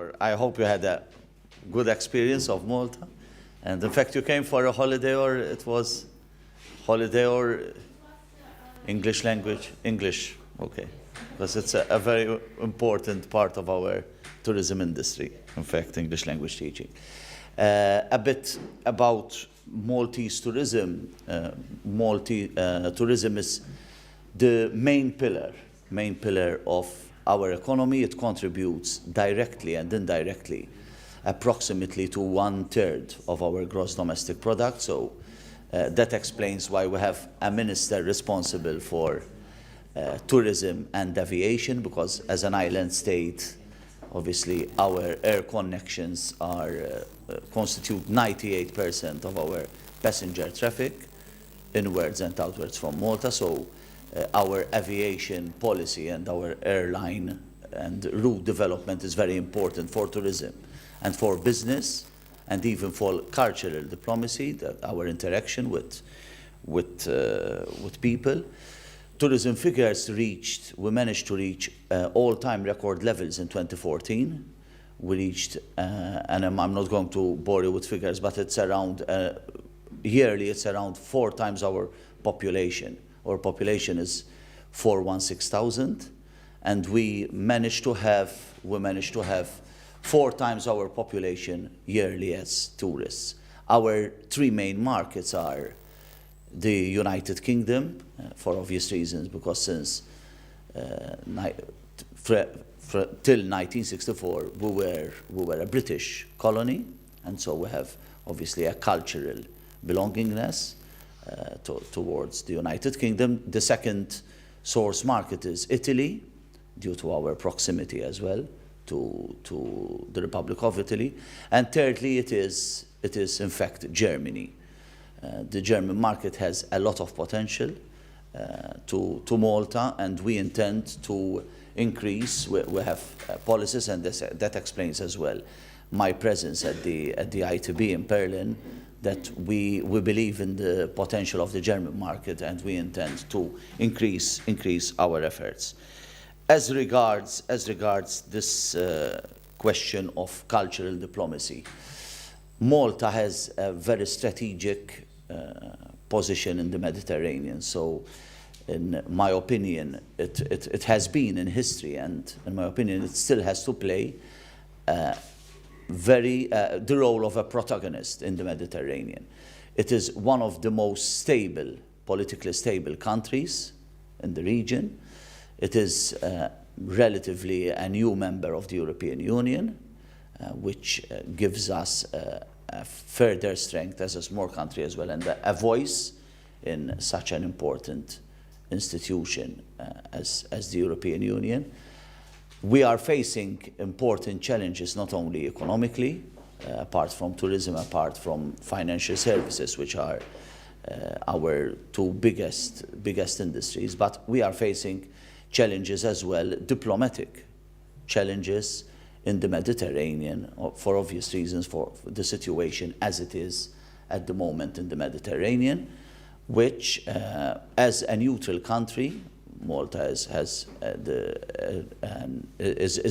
or I hope you had a good experience of Malta. And in fact, you came for a holiday, or it was holiday or English language? English, okay. Because it's a very important part of our tourism industry, in fact, English language teaching. A bit about Maltese tourism. Tourism is the main pillar of our economy. It contributes directly and indirectly approximately to 1/3 of our gross domestic product. So that explains why we have a minister responsible for tourism and aviation, because as an island state, obviously our air connections constitute 98% of our passenger traffic inwards and outwards from Malta. So our aviation policy and our airline and route development is very important for tourism and for business and even for cultural diplomacy, our interaction with people. Tourism figures we managed to reach all-time record levels in 2014. We reached, and I'm not going to bore you with figures, but it's around, yearly it's around 4 times our population. Our population is 416,000, and we managed to have 4 times our population yearly as tourists. Our 3 main markets are the United Kingdom, for obvious reasons, because since till 1964 we were a British colony, and so we have obviously a cultural belongingness towards the United Kingdom. The second source market is Italy, due to our proximity as well to the Republic of Italy, and thirdly it is in fact Germany. The German market has a lot of potential to Malta, and we intend to increase. We have policies, and that explains as well my presence at the ITB in Berlin, that we believe in the potential of the German market, and we intend to increase our efforts. As regards this question of cultural diplomacy, Malta has a very strategic position in the Mediterranean. So in my opinion, it has been in history, and in my opinion it still has to play the role of a protagonist in the Mediterranean. It is one of the most politically stable countries in the region. It is relatively a new member of the European Union, which gives us a further strength as a small country as well, and a voice in such an important institution as the European Union. We are facing important challenges, not only economically, apart from tourism, apart from financial services, which are our 2 biggest industries, but we are facing challenges as well, diplomatic challenges in the Mediterranean, for obvious reasons, for the situation as it is at the moment in the Mediterranean, which, as a neutral country, Malta is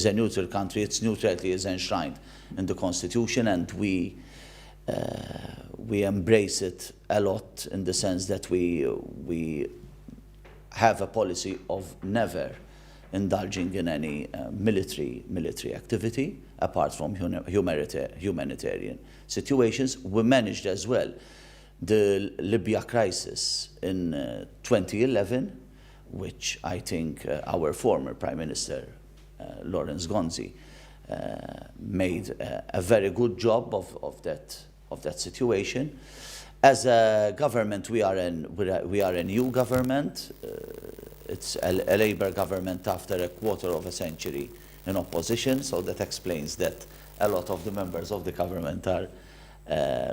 a neutral country. Its neutrality is enshrined in the Constitution, and we embrace it a lot, in the sense that we have a policy of never indulging in any military activity apart from humanitarian situations. We managed as well the Libya crisis in 2011, which I think our former Prime Minister, Lawrence Gonzi, made a very good job of that situation. As a government, we are a new government. It's a Labour government after a quarter of a century in opposition, so that explains that a lot of the members of the government are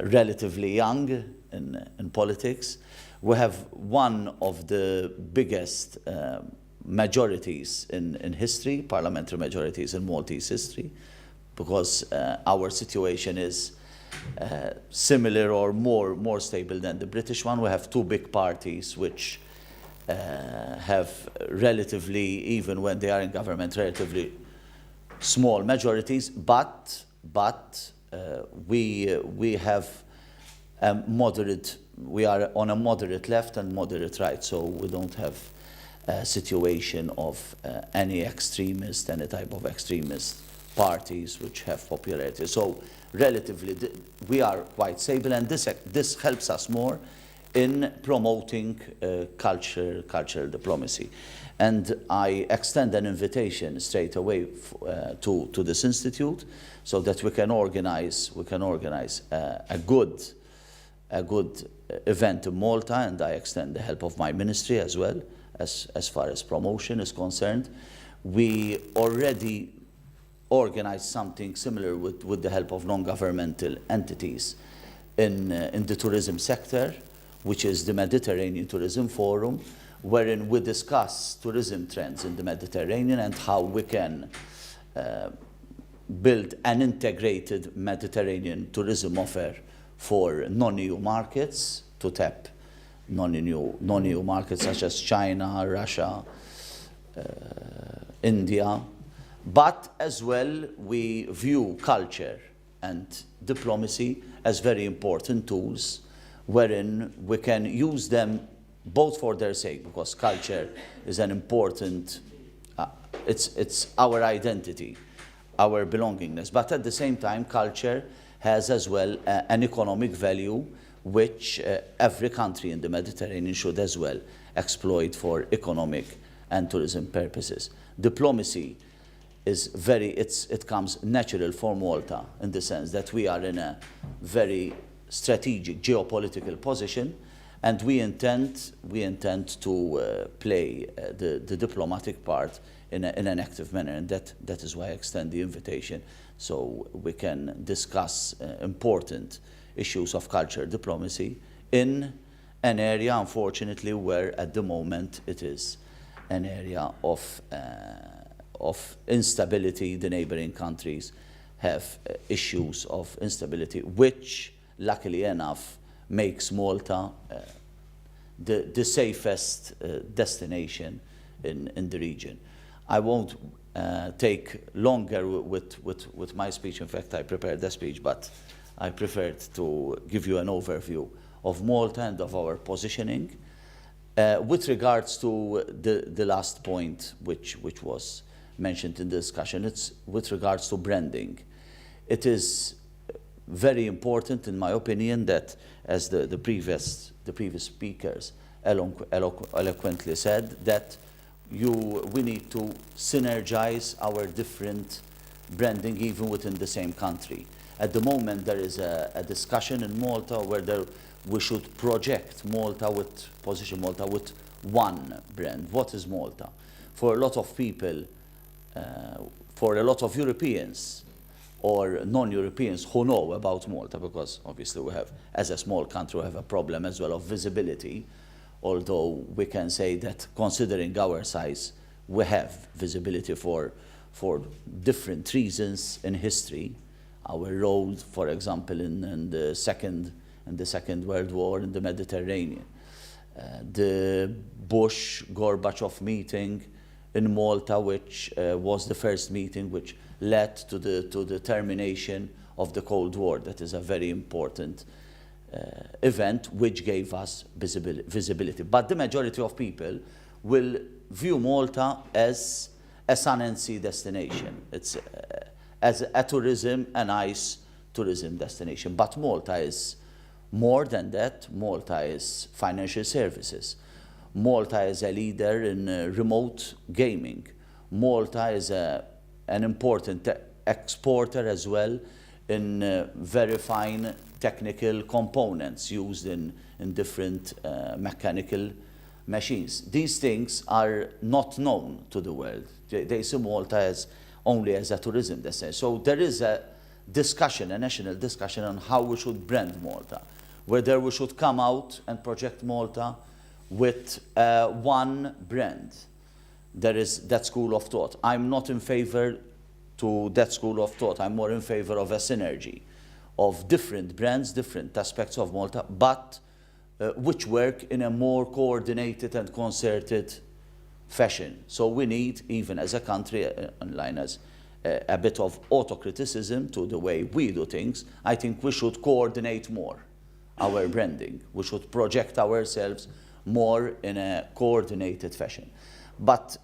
relatively young in politics. We have one of the biggest majorities in history, parliamentary majorities in Maltese history, because our situation is similar or more stable than the British one. We have 2 big parties which have relatively, even when they are in government, relatively small majorities, but we have a moderate. We are on a moderate left and moderate right, so we don't have a situation of any type of extremist parties which have popularity. So relatively, we are quite stable, and this helps us more in promoting cultural diplomacy. And I extend an invitation straight away to this institute, so that we can organize a good event in Malta, and I extend the help of my ministry as well, as far as promotion is concerned. We already organized something similar with the help of non-governmental entities in the tourism sector, which is the Mediterranean Tourism Forum, wherein we discuss tourism trends in the Mediterranean and how we can build an integrated Mediterranean tourism offer for non-EU markets, to tap non-EU markets such as China, Russia, India. But as well, we view culture and diplomacy as very important tools, wherein we can use them both for their sake, because culture is an important, it's our identity, our belongingness. But at the same time, culture has as well an economic value, which every country in the Mediterranean should as well exploit for economic and tourism purposes. Diplomacy is it comes natural for Malta, in the sense that we are in a very strategic geopolitical position, and we intend to play the diplomatic part in an active manner, and that is why I extend the invitation, so we can discuss important issues of culture diplomacy in an area, unfortunately, where at the moment it is an area of instability. The neighboring countries have issues of instability, which, luckily enough, makes Malta the safest destination in the region. I won't take longer with my speech. In fact, I prepared the speech, but I preferred to give you an overview of Malta and of our positioning. With regards to the last point, which was mentioned in the discussion, it's with regards to branding. It is very important, in my opinion, that, as the previous speakers eloquently said, that we need to synergize our different branding even within the same country. At the moment, there is a discussion in Malta whether we should position Malta with one brand. What is Malta? For a lot of people, for a lot of Europeans or non-Europeans who know about Malta, because obviously we have, as a small country, we have a problem as well of visibility, although we can say that, considering our size, we have visibility for different reasons in history. Our role, for example, in the Second World War in the Mediterranean, the Bush-Gorbachev meeting in Malta, which was the first meeting which led to the termination of the Cold War. That is a very important event which gave us visibility. But the majority of people will view Malta as a sun and sea destination. It's as a nice tourism destination. But Malta is more than that. Malta is financial services. Malta is a leader in remote gaming. Malta is an important exporter as well in very fine technical components used in different mechanical machines. These things are not known to the world. They see Malta only as a tourism destination. So there is a discussion, a national discussion, on how we should brand Malta, whether we should come out and project Malta with one brand. There is that school of thought. I'm not in favor to that school of thought. I'm more in favor of a synergy of different brands, different aspects of Malta, but which work in a more coordinated and concerted fashion. So we need, even as a country, in line as a bit of autocriticism to the way we do things, I think we should coordinate more our branding. We should project ourselves more in a coordinated fashion. But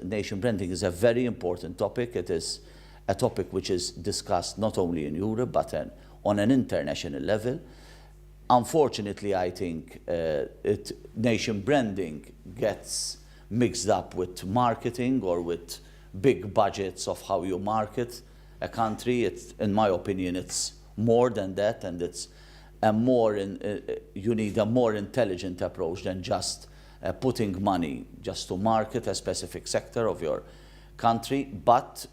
nation branding is a very important topic. It is a topic which is discussed not only in Europe, but on an international level. Unfortunately, I think nation branding gets mixed up with marketing or with big budgets of how you market a country. In my opinion, it's more than that, and you need a more intelligent approach than just putting money just to market a specific sector of your country. But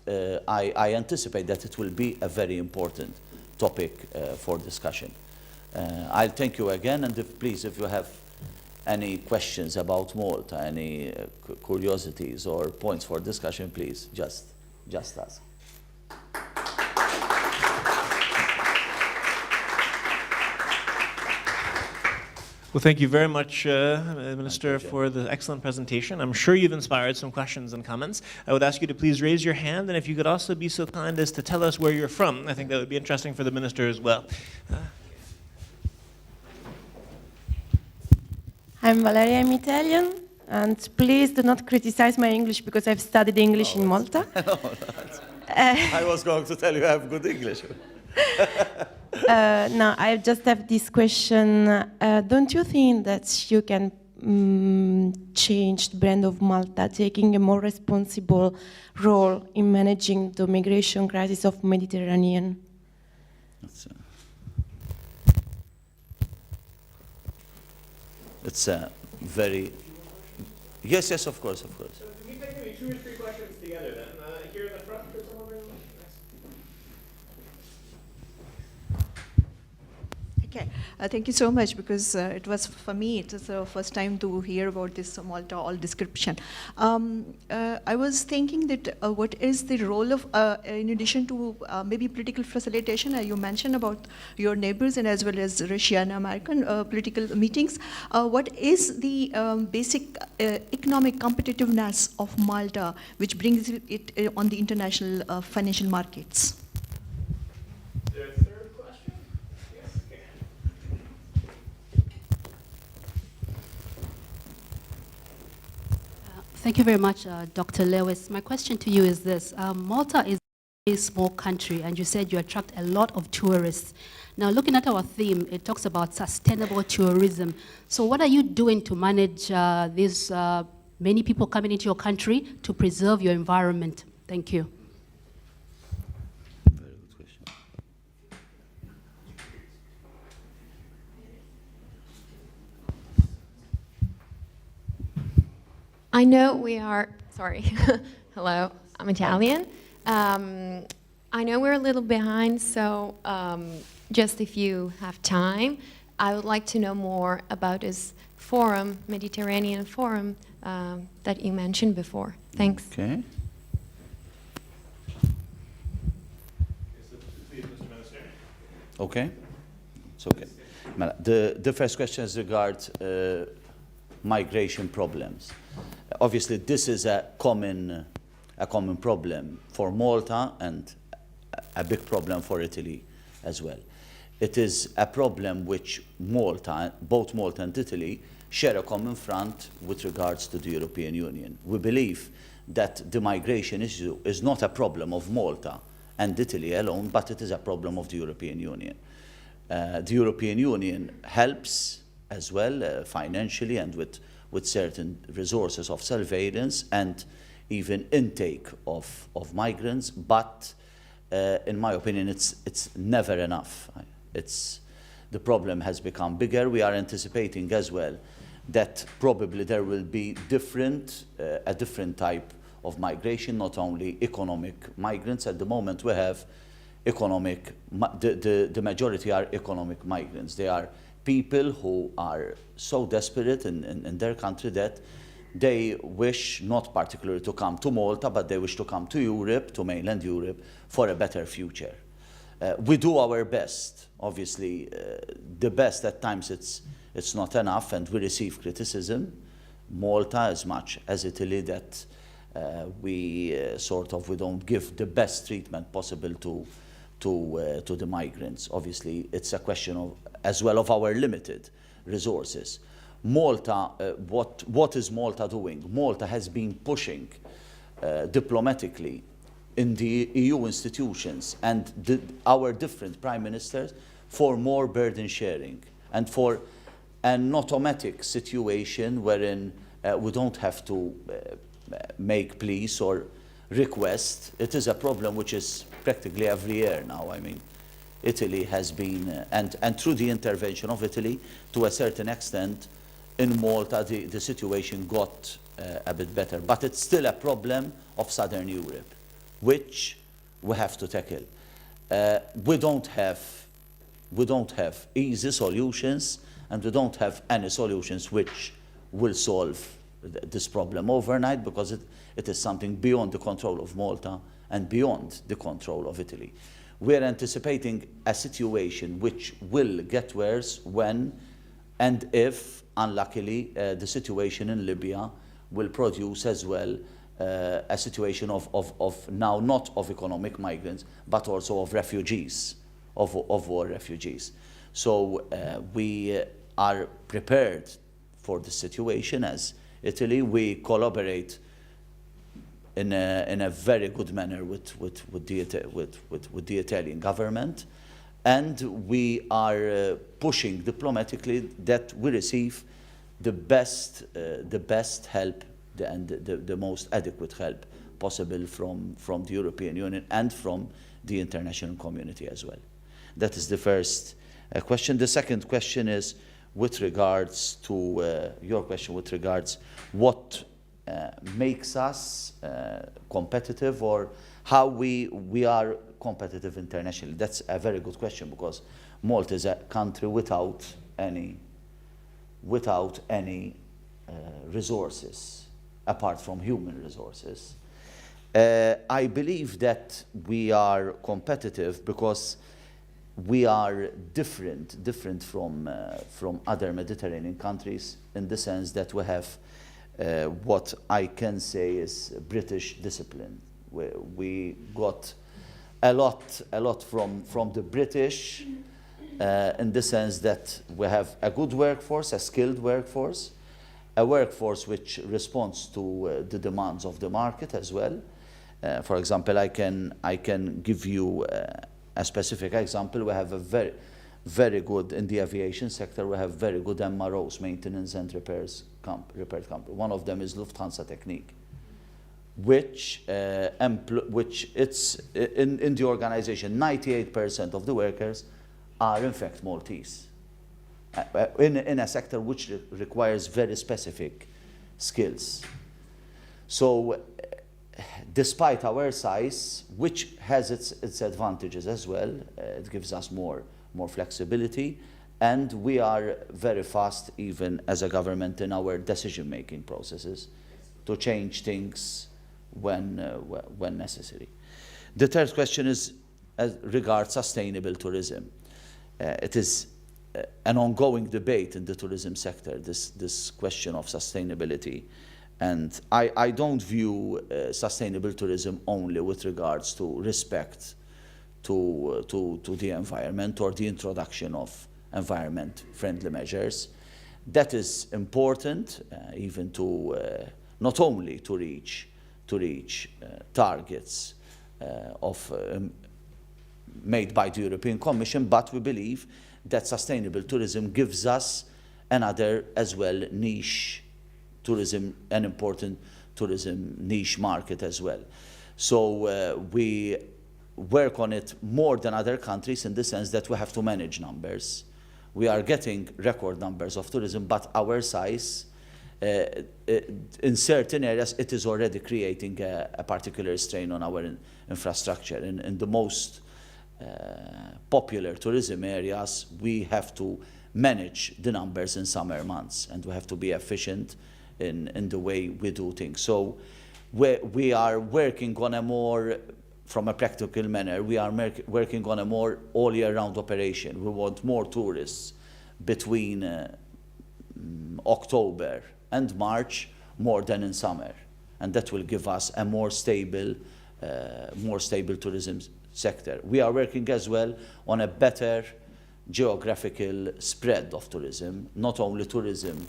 I anticipate that it will be a very important topic for discussion. I'll thank you again, and please, if you have any questions about Malta, any curiosities or points for discussion, please just ask. Well, thank you very much, Minister, for the excellent presentation. I'm sure you've inspired some questions and comments. I would ask you to please raise your hand, and if you could also be so kind as to tell us where you're from. I think that would be interesting for the Minister as well. I'm Valeria, I'm Italian, and please do not criticize my English because I've studied English in Malta. I was going to tell you I have good English. Now, I just have this question. Don't you think that you can change the brand of Malta, taking a more responsible role in managing the migration crisis of Mediterranean? It's a very... Yes, of course. So can you take maybe 2 or 3 questions together then? Here in the front, for someone very much. Okay, thank you so much, because it was, for me, it was the first time to hear about this Malta all description. I was thinking that what is the role of, in addition to maybe political facilitation, you mentioned about your neighbors and as well as Russian American political meetings. What is the basic economic competitiveness of Malta, which brings it on the international financial markets? Thank you very much, Dr. Lewis. My question to you is this. Malta is a very small country, and you said you attract a lot of tourists. Now, looking at our theme, it talks about sustainable tourism. So what are you doing to manage these many people coming into your country to preserve your environment? Thank you. Very good question. I know we are, sorry, hello, I'm Italian. I know we're a little behind, so just if you have time, I would like to know more about this forum, Mediterranean Forum, that you mentioned before. Thanks. Okay. Okay, it's okay. The first question is regarding migration problems. Obviously, this is a common problem for Malta and a big problem for Italy as well. It is a problem which both Malta and Italy share a common front with regards to the European Union. We believe that the migration issue is not a problem of Malta and Italy alone, but it is a problem of the European Union. The European Union helps as well financially and with certain resources of surveillance and even intake of migrants, but in my opinion, it's never enough. The problem has become bigger. We are anticipating as well that probably there will be a different type of migration, not only economic migrants. At the moment, we have the majority are economic migrants. They are people who are so desperate in their country that they wish not particularly to come to Malta, but they wish to come to Europe, to mainland Europe, for a better future. We do our best. Obviously, the best at times it's not enough, and we receive criticism. Malta, as much as Italy, that we don't give the best treatment possible to the migrants. Obviously, it's a question of as well of our limited resources. Malta, what is Malta doing? Malta has been pushing diplomatically in the EU institutions and our different prime ministers for more burden sharing and for an automatic situation wherein we don't have to make pleas or request. It is a problem which is practically every year now. I mean, Italy has been, and through the intervention of Italy, to a certain extent, in Malta, the situation got a bit better. But it's still a problem of Southern Europe, which we have to tackle. We don't have easy solutions, and we don't have any solutions which will solve this problem overnight, because it is something beyond the control of Malta and beyond the control of Italy. We are anticipating a situation which will get worse when and if, unluckily, the situation in Libya will produce as well a situation of now not of economic migrants, but also of refugees, of war refugees. So we are prepared for the situation as Italy. We collaborate in a very good manner with the Italian government, and we are pushing diplomatically that we receive the best help and the most adequate help possible from the European Union and from the international community as well. That is the first question. The second question is with regards to your question with regards what makes us competitive, or how we are competitive internationally. That's a very good question, because Malta is a country without any resources apart from human resources. I believe that we are competitive because we are different from other Mediterranean countries, in the sense that we have what I can say is British discipline. We got a lot from the British, in the sense that we have a good workforce, a skilled workforce, a workforce which responds to the demands of the market as well. For example, I can give you a specific example. We have a very good, in the aviation sector, we have very good MROs, maintenance and repair company. One of them is Lufthansa Technik, which it's in the organization, 98% of the workers are in fact Maltese, in a sector which requires very specific skills. So despite our size, which has its advantages as well, it gives us more flexibility, and we are very fast, even as a government, in our decision-making processes to change things when necessary. The third question is as regards sustainable tourism. It is an ongoing debate in the tourism sector, this question of sustainability. And I don't view sustainable tourism only with regards to respect to the environment or the introduction of environment-friendly measures. That is important, even to not only to reach targets made by the European Commission, but we believe that sustainable tourism gives us another as well niche tourism, an important tourism niche market as well. So we work on it more than other countries, in the sense that we have to manage numbers. We are getting record numbers of tourism, but our size, in certain areas, it is already creating a particular strain on our infrastructure. In the most popular tourism areas, we have to manage the numbers in summer months, and we have to be efficient in the way we do things. So we are working on a more, from a practical manner, we are working on a more all year round operation. We want more tourists between October and March, more than in summer. and that will give us a more stable tourism sector. We are working as well on a better geographical spread of tourism, not only tourism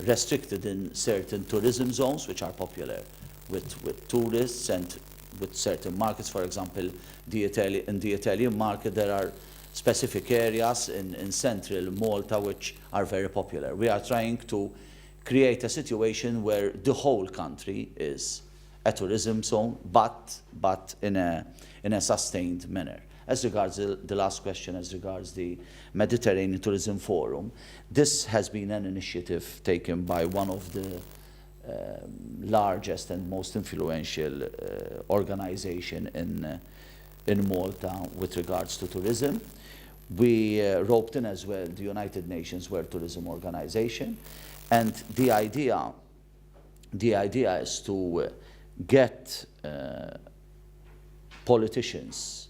restricted in certain tourism zones, which are popular with tourists and with certain markets. For example, in the Italian market, there are specific areas in central Malta which are very popular. We are trying to create a situation where the whole country is a tourism zone, but in a sustained manner. As regards the last question, as regards the Mediterranean Tourism Forum, this has been an initiative taken by one of the largest and most influential organization in Malta with regards to tourism. We roped in as well the United Nations World Tourism Organization, and the idea is to get politicians,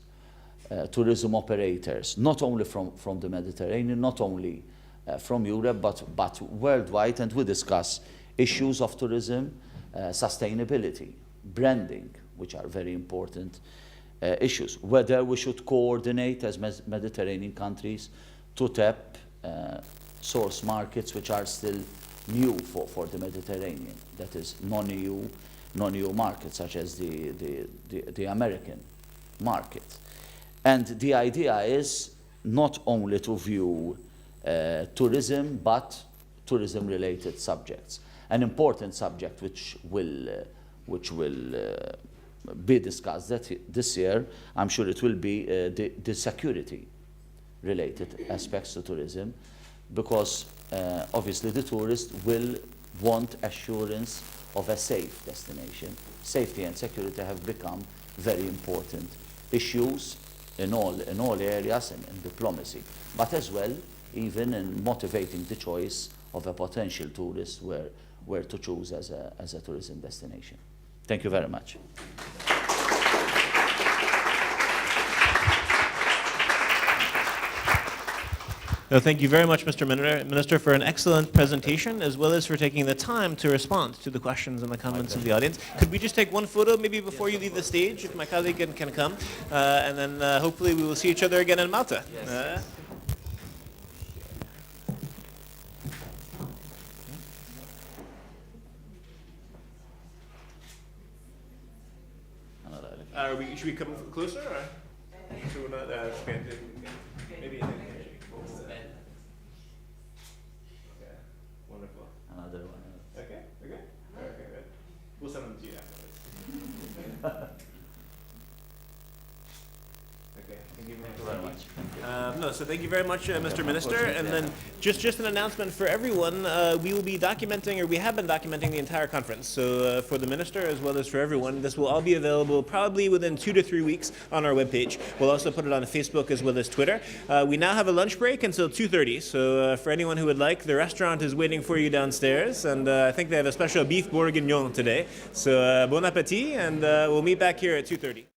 tourism operators, not only from the Mediterranean, not only from Europe, but worldwide, and we discuss issues of tourism, sustainability, branding, which are very important issues. Whether we should coordinate as Mediterranean countries to tap source markets which are still new for the Mediterranean, that is non-EU markets, such as the American market. And the idea is not only to view tourism, but tourism-related subjects. An important subject which will be discussed this year, I'm sure it will be the security-related aspects to tourism, because obviously the tourist will want assurance of a safe destination. Safety and security have become very important issues in all areas and in diplomacy, but as well even in motivating the choice of a potential tourist where to choose as a tourism destination. Thank you very much. No, thank you very much, Mr. Minister, for an excellent presentation, as well as for taking the time to respond to the questions and the comments of the audience. Could we just take one photo maybe before you leave the stage, if my colleague can come, and then hopefully we will see each other again in Malta. Should we come closer? Or? Should we not, okay. Maybe. Wonderful. Another one. Okay. Good. We'll send them to you afterwards. Okay. Thank you very much. So thank you very much, Mr. Minister. And then just an announcement for everyone. We will be documenting, or we have been documenting, the entire conference. So for the Minister as well as for everyone, this will all be available probably within 2 to 3 weeks on our webpage. We'll also put it on Facebook as well as Twitter. We now have a lunch break until 2:30. So for anyone who would like, the restaurant is waiting for you downstairs. And I think they have a special beef bourguignon today. So bon appétit, and we'll meet back here at 2:30.